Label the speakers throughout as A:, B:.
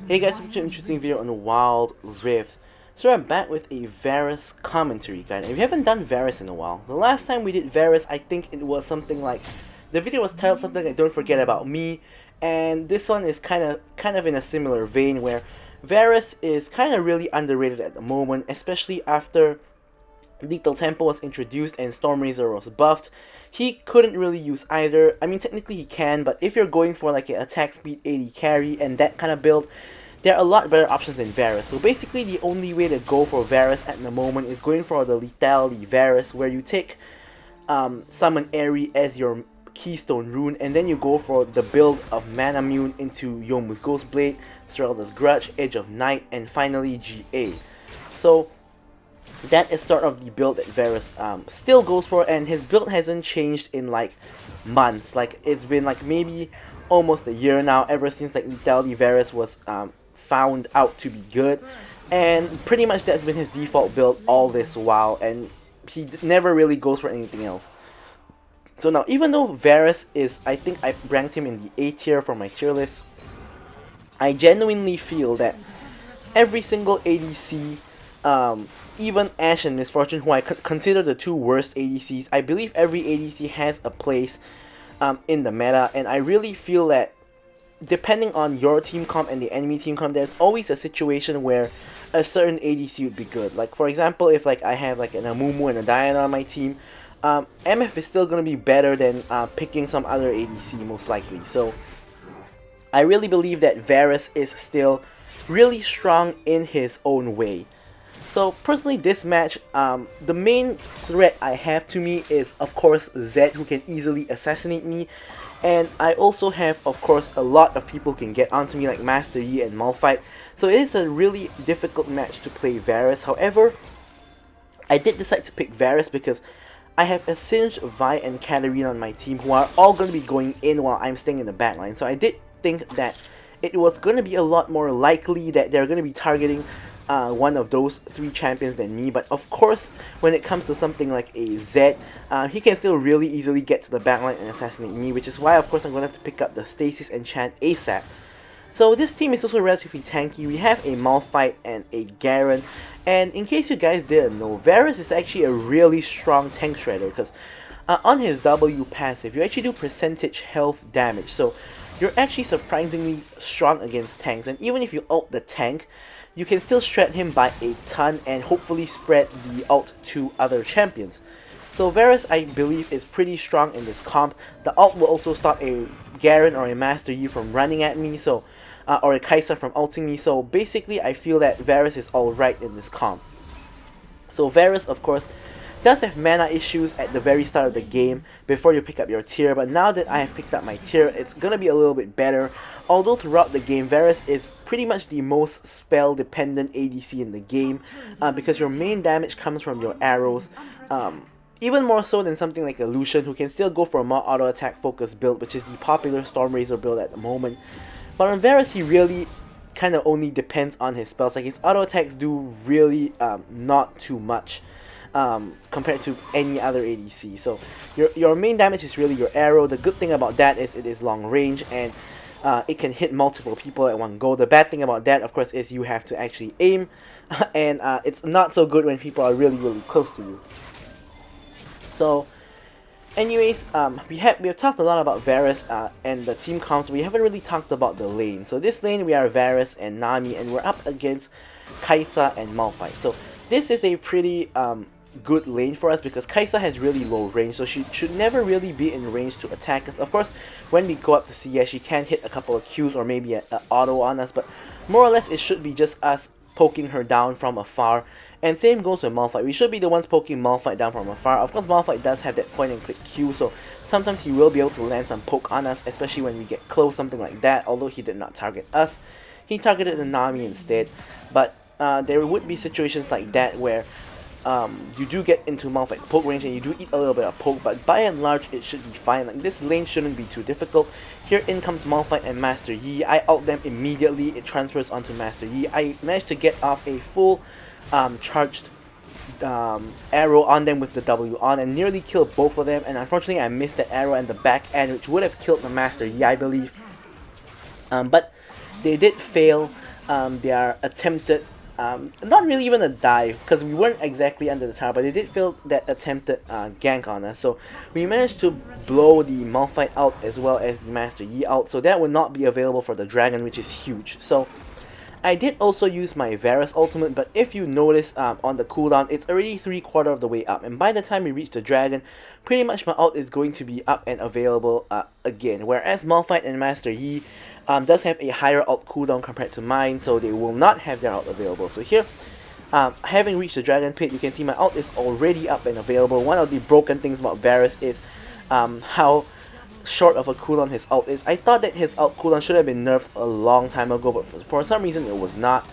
A: Hey guys, welcome to an interesting video on Wild Rift. So I'm back with a Varus commentary guide. And we haven't done Varus in a while. The last time we did Varus, I think it was something like, the video was titled something like Don't Forget About Me, and this one is kind of in a similar vein where Varus is kind of really underrated at the moment, especially after Lethal Tempo was introduced and Stormraizer was buffed. He couldn't really use either. I mean, technically he can, but if you're going for like an attack speed 80 carry and that kind of build, there are a lot better options than Varus. So basically the only way to go for Varus at the moment is going for the Lethality Varus, where you take Summon Airy as your Keystone rune, and then you go for the build of Manamune into Yomu's Ghostblade, Seralda's Grudge, Edge of Night, and finally GA. So that is sort of the build that Varus still goes for, and his build hasn't changed in like months. Like it's been like maybe almost a year now ever since like Lethality Varus was found out to be good, and pretty much that's been his default build all this while, and he never really goes for anything else. So now, even though Varus is, I think I ranked him in the A tier for my tier list, I genuinely feel that every single ADC, even Ashe and Misfortune, who I consider the two worst ADCs, I believe every ADC has a place in the meta, and I really feel that depending on your team comp and the enemy team comp, there's always a situation where a certain ADC would be good. Like for example, if like I have like an Amumu and a Diana on my team, MF is still going to be better than picking some other ADC most likely. So I really believe that Varus is still really strong in his own way. So personally, this match, the main threat I have to me is of course Zed, who can easily assassinate me, and I also have of course a lot of people who can get onto me like Master Yi and Malphite. So it is a really difficult match to play Varus. However, I did decide to pick Varus because I have a Singed, Vi, and Katarina on my team who are all going to be going in while I'm staying in the backline. So I did think that it was going to be a lot more likely that they're going to be targeting one of those three champions than me. But of course, when it comes to something like a Zed, he can still really easily get to the backline and assassinate me, which is why of course I'm going to have to pick up the Stasis Enchant ASAP. So this team is also relatively tanky. We have a Malphite and a Garen, and in case you guys didn't know, Varus is actually a really strong tank shredder because on his W passive, you actually do percentage health damage. So you're actually surprisingly strong against tanks, and even if you ult the tank, you can still shred him by a ton and hopefully spread the ult to other champions. So Varus, I believe, is pretty strong in this comp. The ult will also stop a Garen or a Master Yi from running at me, so or a Kai'Sa from ulting me. So basically, I feel that Varus is alright in this comp. So Varus, of course, does have mana issues at the very start of the game before you pick up your tier, but now that I have picked up my tier, it's gonna be a little bit better. Although throughout the game, Varus is pretty much the most spell dependent ADC in the game, because your main damage comes from your arrows, even more so than something like a Lucian, who can still go for a more auto attack focused build, which is the popular Stormraizer build at the moment. But on Varus, he really kind of only depends on his spells. Like his auto attacks do really not too much compared to any other ADC. So your main damage is really your arrow. The good thing about that is it is long range, and it can hit multiple people at one go. The bad thing about that, of course, is you have to actually aim, and it's not so good when people are really close to you. So anyways, we have talked a lot about Varus and the team comps. We haven't really talked about the lane. So this lane, we are Varus and Nami, and we're up against Kai'Sa and Malphite. So this is a pretty good lane for us because Kai'Sa has really low range, so she should never really be in range to attack us. Of course, when we go up to CS, she can hit a couple of Qs or maybe an auto on us, but more or less it should be just us poking her down from afar. And same goes with Malphite. We should be the ones poking Malphite down from afar. Of course, Malphite does have that point and click Q, so sometimes he will be able to land some poke on us, especially when we get close, something like that. Although he did not target us, he targeted the Nami instead. But there would be situations like that where you do get into Malphite's poke range and you do eat a little bit of poke, but by and large it should be fine. Like this lane shouldn't be too difficult. Here in comes Malphite and Master Yi. I ult them immediately. It transfers onto Master Yi. I managed to get off a full charged arrow on them with the W on and nearly killed both of them, and unfortunately I missed that arrow in the back end, which would have killed the Master Yi, I believe. But they did fail their attempted, not really even a dive, because we weren't exactly under the tower, but they did feel that attempted gank on us. So we managed to blow the Malphite out as well as the Master Yi out, so that would not be available for the dragon, which is huge. So I did also use my Varus ultimate, but if you notice on the cooldown, it's already 3/4 of the way up, and by the time we reach the dragon, pretty much my ult is going to be up and available again, whereas Malphite and Master Yi does have a higher ult cooldown compared to mine, so they will not have their ult available. So here, having reached the dragon pit, you can see my ult is already up and available. One of the broken things about Varus is how short of a cooldown his ult is. I thought that his ult cooldown should have been nerfed a long time ago, but for some reason it was not.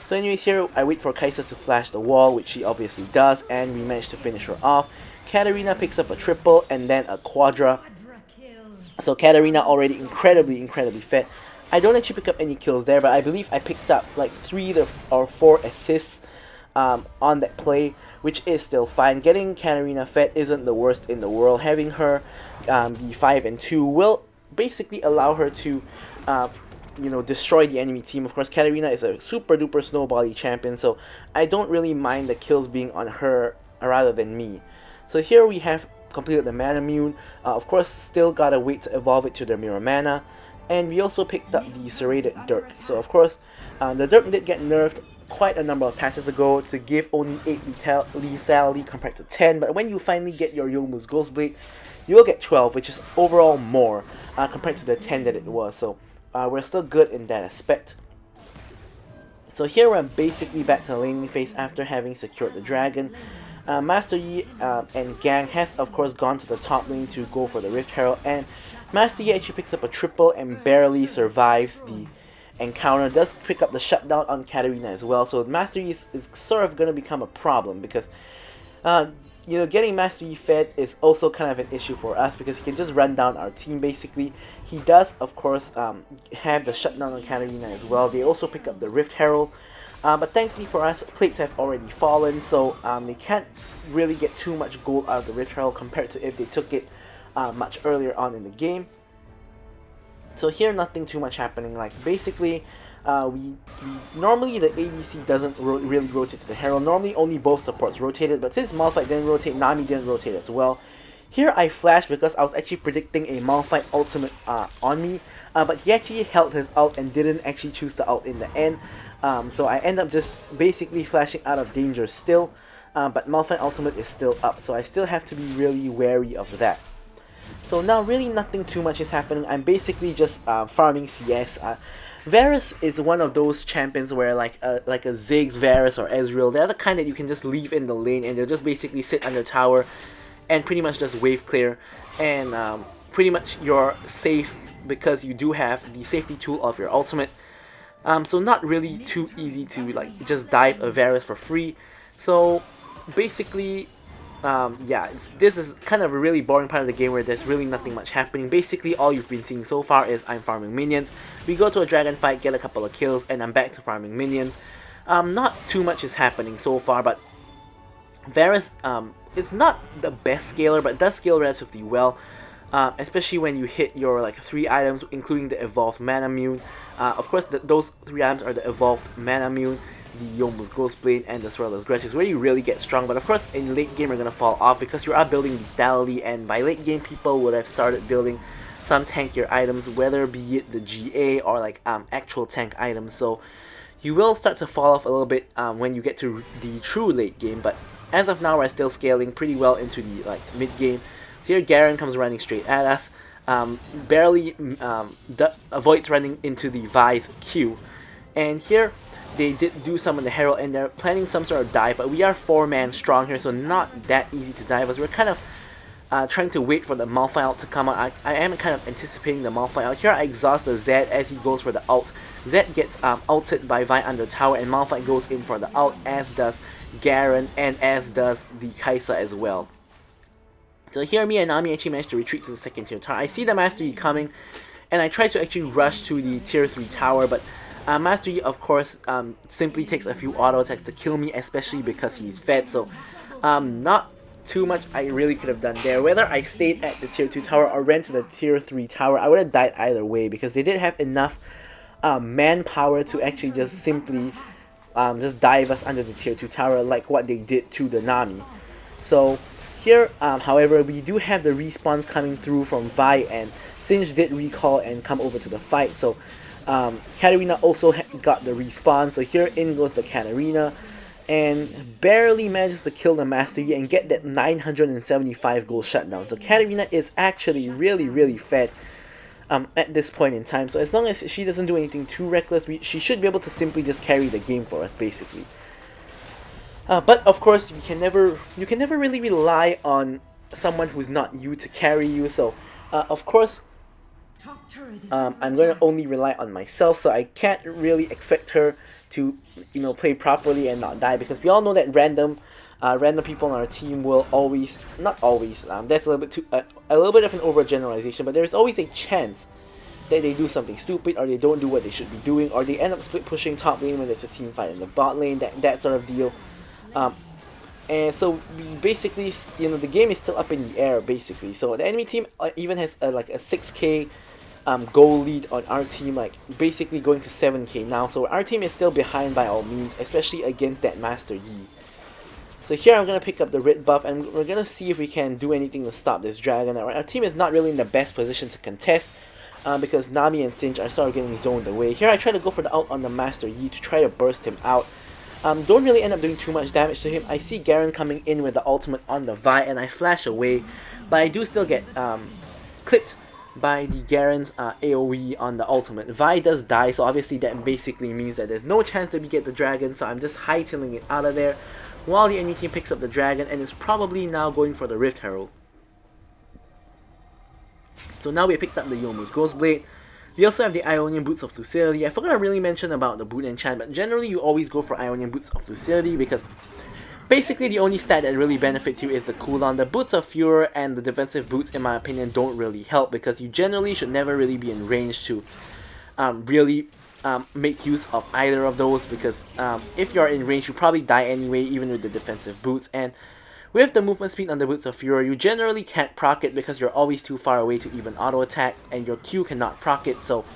A: So anyways, here I wait for Kai'Sa to flash the wall, which she obviously does, and we manage to finish her off. Katarina picks up a triple and then a quadra. So Katarina already incredibly fed. I don't actually pick up any kills there, but I believe I picked up like 3 or 4 assists on that play, which is still fine. Getting Katarina fed isn't the worst in the world. Having her be 5 and 2 will basically allow her to destroy the enemy team. Of course, Katarina is a super duper snowbally champion, so I don't really mind the kills being on her rather than me. So here we have completed the mana mune. Of course, still gotta wait to evolve it to the mirror mana, and we also picked up the serrated dirk. So of course, the dirk did get nerfed quite a number of patches ago to give only 8 lethality compared to 10, but when you finally get your Yomu's Ghostblade, you will get 12, which is overall more compared to the 10 that it was. So we're still good in that aspect. So here we're basically back to the laning phase after having secured the dragon. Master Yi and Gang has of course gone to the top lane to go for the Rift Herald, and Master Yi actually picks up a triple and barely survives the encounter. Does pick up the shutdown on Katarina as well, so Master Yi is sort of going to become a problem because getting Master Yi fed is also kind of an issue for us because he can just run down our team basically. He does of course have the shutdown on Katarina as well. They also pick up the Rift Herald. But thankfully for us, plates have already fallen, so they can't really get too much gold out of the Rift Herald compared to if they took it much earlier on in the game. So here, nothing too much happening. Like basically, normally the ADC doesn't really rotate to the Herald. Normally only both supports rotated, but since Malphite didn't rotate, Nami didn't rotate as well. Here I flashed because I was actually predicting a Malphite ultimate on me, but he actually held his ult and didn't actually choose the ult in the end. So I end up just basically flashing out of danger still, but Malphite ultimate is still up, so I still have to be really wary of that. So now really nothing too much is happening. I'm basically just farming CS. Varus is one of those champions where like a Ziggs, Varus, or Ezreal, they're the kind that you can just leave in the lane and they'll just basically sit under tower and pretty much just wave clear, and pretty much you're safe because you do have the safety tool of your ultimate. So not really too easy to like just dive a Varus for free. So basically, yeah, this is kind of a really boring part of the game where there's really nothing much happening. Basically, all you've been seeing so far is I'm farming minions. We go to a dragon fight, get a couple of kills, and I'm back to farming minions. Not too much is happening so far, but Varus is not the best scaler, but does scale relatively well. Especially when you hit your like 3 items, including the evolved mana mune. Of course, those 3 items are the evolved mana mune, the Yomu's Ghostblade, and the Swirler's Grudge, is where you really get strong. But of course, in late game, you're gonna fall off because you are building lethality, and by late game, people would have started building some tankier items, whether be it the GA or like actual tank items. So you will start to fall off a little bit when you get to the true late game. But as of now, we're still scaling pretty well into the like mid game. So here Garen comes running straight at us, barely avoids running into the Vi's Q, and here they did do some on the Herald and they're planning some sort of dive, but we are 4-man strong here, so not that easy to dive as we're kind of trying to wait for the Malphite ult to come out. I am kind of anticipating the Malphite ult. Here I exhaust the Zed as he goes for the ult. Zed gets ulted by Vi under tower, and Malphite goes in for the ult, as does Garen and as does the Kai'Sa as well. So here me and Nami actually managed to retreat to the second tier tower. I see the Master Yi coming, and I try to actually rush to the tier 3 tower, but Master Yi of course simply takes a few auto attacks to kill me, especially because he's fed. So not too much I really could have done there. Whether I stayed at the tier 2 tower or ran to the tier 3 tower, I would have died either way because they did have enough manpower to actually just simply just dive us under the tier 2 tower like what they did to the Nami. So here, however, we do have the respawns coming through from Vi, and Singe did recall and come over to the fight. So Katarina also got the respawn. So here in goes the Katarina, and barely manages to kill the Master Yi and get that 975 gold shutdown. So Katarina is actually really fed at this point in time. So as long as she doesn't do anything too reckless, she should be able to simply just carry the game for us, basically. But of course, you can never really rely on someone who's not you to carry you. So of course, I'm going to only rely on myself. So I can't really expect her to play properly and not die, because we all know that random people on our team will always, not always, that's a little bit of an overgeneralization, but there's always a chance that they do something stupid, or they don't do what they should be doing, or they end up split pushing top lane when there's a team fight in the bot lane, that sort of deal. And so we basically, the game is still up in the air, basically. So the enemy team even has like a 6k goal lead on our team, like basically going to 7k now. So our team is still behind by all means, especially against that Master Yi. So here I'm going to pick up the red buff, and we're going to see if we can do anything to stop this dragon. Our team is not really in the best position to contest, because Nami and Singe are sort of getting zoned away. Here I try to go for the ult on the Master Yi to try to burst him out. Don't really end up doing too much damage to him. I see Garen coming in with the ultimate on the Vi, and I flash away, but I do still get clipped by the Garen's AoE on the ultimate. Vi does die, so obviously that basically means that there's no chance that we get the dragon, so I'm just hightailing it out of there, while the enemy team picks up the dragon and is probably now going for the Rift Herald. So now we picked up the Youmuu's Ghostblade. We also have the Ionian Boots of Lucidity. I forgot to really mention about the boot enchant, but generally you always go for Ionian Boots of Lucidity, because basically the only stat that really benefits you is the cooldown. The Boots of Furor and the defensive boots, in my opinion, don't really help, because you generally should never really be in range to really make use of either of those, because if you're in range you probably die anyway, even with the defensive boots. And with the movement speed on the Boots of Furor, you generally can't proc it because you're always too far away to even auto attack, and your Q cannot proc it. So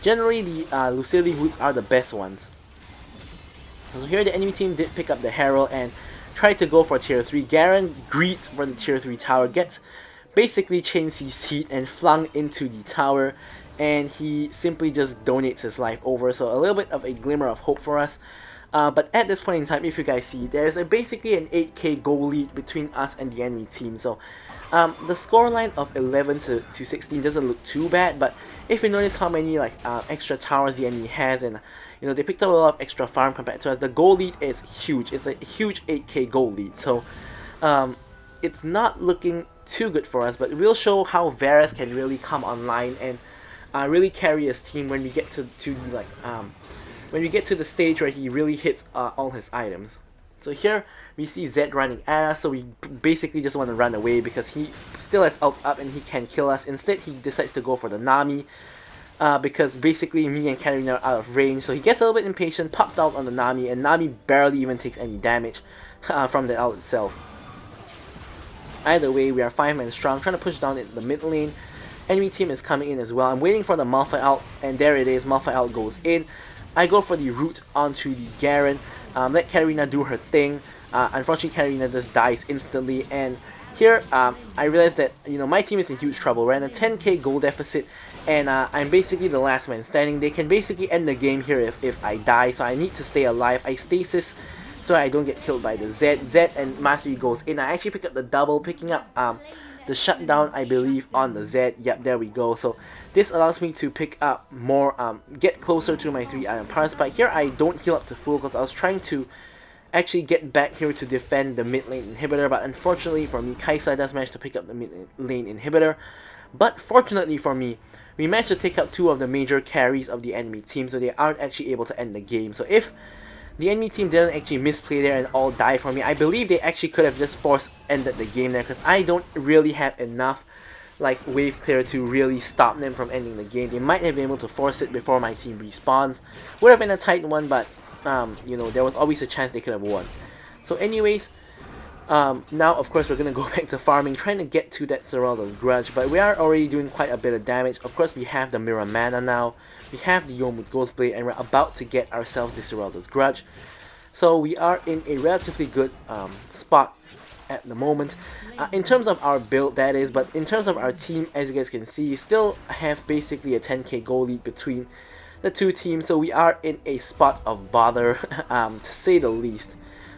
A: generally the Lucidity boots are the best ones. So here the enemy team did pick up the Herald and tried to go for tier 3. Garen greets for the tier 3 tower, gets basically chain CC'd and flung into the tower, and he simply just donates his life over. So a little bit of a glimmer of hope for us. But at this point in time, if you guys see, there's basically an 8k goal lead between us and the enemy team. So the scoreline of 11 to 16 doesn't look too bad, but if you notice how many extra towers the enemy has, and they picked up a lot of extra farm compared to us, the goal lead is huge. It's a huge 8k goal lead. So it's not looking too good for us, but we'll show how Varus can really come online and really carry his team when we get to the stage where he really hits all his items. So here we see Zed running at us, so we basically just want to run away because he still has ult up and he can kill us. Instead he decides to go for the Nami, because basically me and Katarina are out of range, so he gets a little bit impatient, pops out on the Nami, and Nami barely even takes any damage from the ult itself. Either way, we are 5 men strong, trying to push down into the mid lane. Enemy team is coming in as well. I'm waiting for the Malphite ult, and there it is, Malphite ult goes in. I go for the root onto the Garen, let Katarina do her thing. Unfortunately, Katarina just dies instantly, and here I realized that my team is in huge trouble. We're in a 10k goal deficit, and I'm basically the last man standing. They can basically end the game here if I die, so I need to stay alive. I stasis so I don't get killed by the Zed. Zed and Mastery goes in. I actually pick up the double, picking up the shutdown, I believe, on the Zed. Yep, there we go. So this allows me to pick up more, get closer to my 3 iron powers. But here I don't heal up to full because I was trying to actually get back here to defend the mid lane inhibitor. But unfortunately for me, Kaisa does manage to pick up the mid lane inhibitor. But fortunately for me, we managed to take up 2 of the major carries of the enemy team, so they aren't actually able to end the game. So if the enemy team didn't actually misplay there and all die for me, I believe they actually could have just ended the game there, because I don't really have enough wave clear to really stop them from ending the game. They might have been able to force it before my team respawns. Would have been a tight one, but there was always a chance they could have won. So anyways, now of course we're gonna go back to farming, trying to get to that Seralda's Grudge, but we are already doing quite a bit of damage. Of course we have the Mirror Mana now, we have the Yomu's Ghostblade, and we're about to get ourselves the Serelda's Grudge. So we are in a relatively good spot at the moment. In terms of our build, that is, but in terms of our team, as you guys can see, we still have basically a 10k goal lead between the two teams, so we are in a spot of bother, to say the least.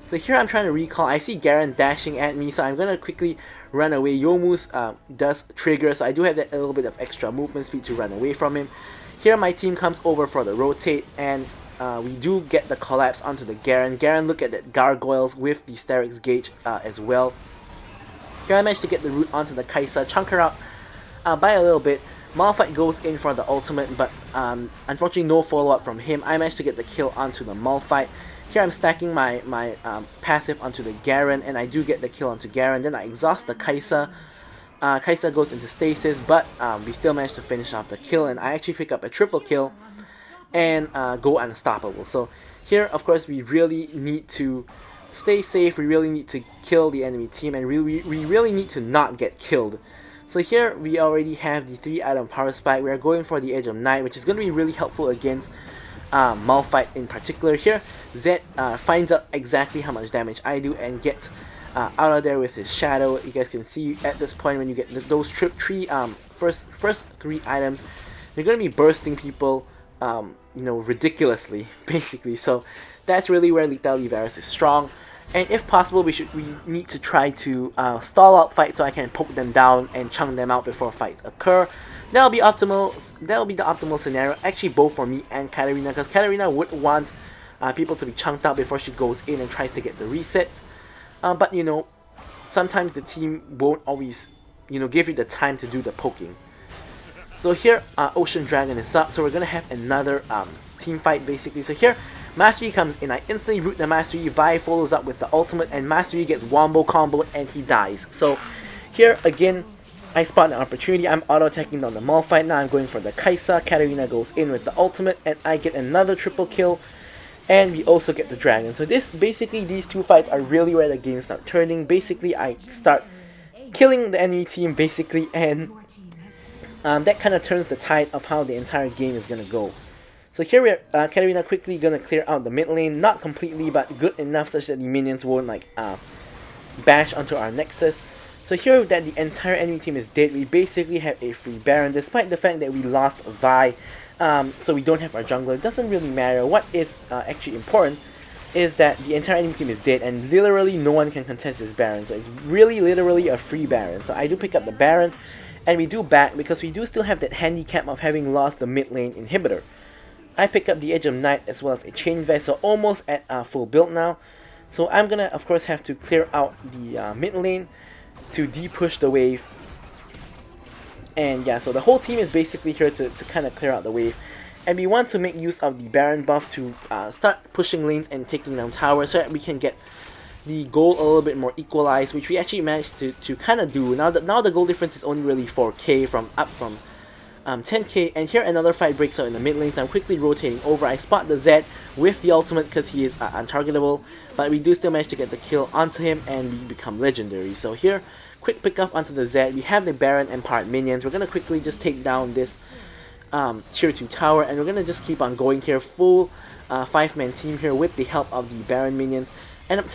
A: So here I'm trying to recall, I see Garen dashing at me, so I'm going to quickly run away. Yomu's does trigger, so I do have that little bit of extra movement speed to run away from him. Here my team comes over for the rotate, and we do get the collapse onto the Garen. Garen, look at that gargoyles with the Sterix gauge as well. Here I managed to get the root onto the Kai'Sa, chunk her out by a little bit. Malphite goes in for the ultimate, but unfortunately no follow-up from him. I managed to get the kill onto the Malphite. Here I'm stacking my passive onto the Garen, and I do get the kill onto Garen. Then I exhaust the Kai'Sa. Kai'Sa goes into stasis, but we still managed to finish off the kill, and I actually pick up a triple kill and go unstoppable. So here, of course, we really need to stay safe. We really need to kill the enemy team, and we really need to not get killed. So here we already have the 3-item power spike. We are going for the Edge of Night, which is going to be really helpful against Malphite in particular. Here Zed finds out exactly how much damage I do and gets out of there with his shadow. You guys can see at this point, when you get those first 3 items, you're going to be bursting people you know, ridiculously, basically. So that's really where Lethality Varus is strong. And if possible, we need to try to stall out fights so I can poke them down and chunk them out before fights occur. That'll be optimal. That'll be the optimal scenario, actually, both for me and Katarina, because Katarina would want people to be chunked out before she goes in and tries to get the resets. But you know, sometimes the team won't always, you know, give you the time to do the poking. So here, Ocean Dragon is up, so we're gonna have another team fight basically. So here, Mastery comes in, I instantly root the Mastery, Vi follows up with the ultimate, and Mastery gets wombo comboed and he dies. So here again, I spot an opportunity. I'm auto-attacking down the Malphite. Now I'm going for the Kai'Sa. Katarina goes in with the ultimate, and I get another triple kill, and we also get the dragon. So this basically, these two fights are really where the game starts turning. Basically, I start killing the enemy team basically, and that kind of turns the tide of how the entire game is gonna go. So here we're Katarina quickly gonna clear out the mid lane, not completely, but good enough such that the minions won't like bash onto our nexus. So here that the entire enemy team is dead, we basically have a free Baron, despite the fact that we lost Vi. So we don't have our jungler. It doesn't really matter. What is actually important is that the entire enemy team is dead, and literally no one can contest this Baron. So it's really literally a free Baron. So I do pick up the Baron, and we do back because we do still have that handicap of having lost the mid lane inhibitor. I pick up the Edge of Night as well as a Chain Vest, so almost at full build now. So I'm gonna of course have to clear out the mid lane to de-push the wave. And yeah, so the whole team is basically here to kind of clear out the wave. And we want to make use of the Baron buff to start pushing lanes and taking down towers so that we can get the goal a little bit more equalized, which we actually managed to kind of do. Now the goal difference is only really 4k up from 10k, and here another fight breaks out in the mid lane, so I'm quickly rotating over. I spot the Zed with the ultimate because he is untargetable, but we do still manage to get the kill onto him and we become legendary. So here, quick pick up onto the Zed. We have the Baron and part minions. We're going to quickly just take down this tier 2 tower, and we're going to just keep on going here. Full 5-man team here with the help of the Baron minions. End up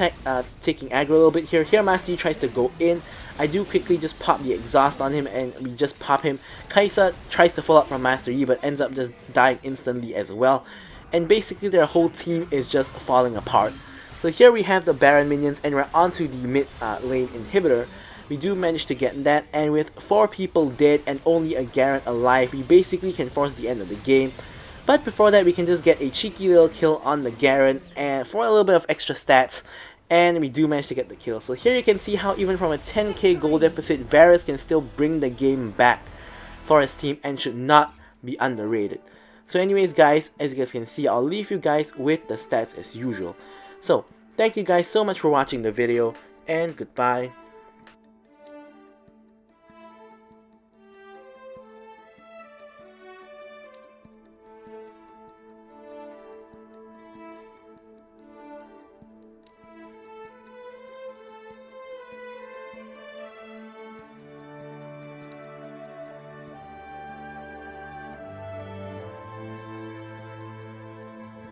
A: taking aggro a little bit here. Here Mastery tries to go in. I do quickly just pop the exhaust on him and we just pop him. Kai'Sa tries to follow up from Master Yi but ends up just dying instantly as well. And basically their whole team is just falling apart. So here we have the Baron minions and we're onto the mid lane inhibitor. We do manage to get that, and with 4 people dead and only a Garen alive, we basically can force the end of the game. But before that, we can just get a cheeky little kill on the Garen and for a little bit of extra stats, and we do manage to get the kill. So here you can see how even from a 10k goal deficit, Varus can still bring the game back for his team and should not be underrated. So anyways guys, as you guys can see, I'll leave you guys with the stats as usual. So thank you guys so much for watching the video, and goodbye.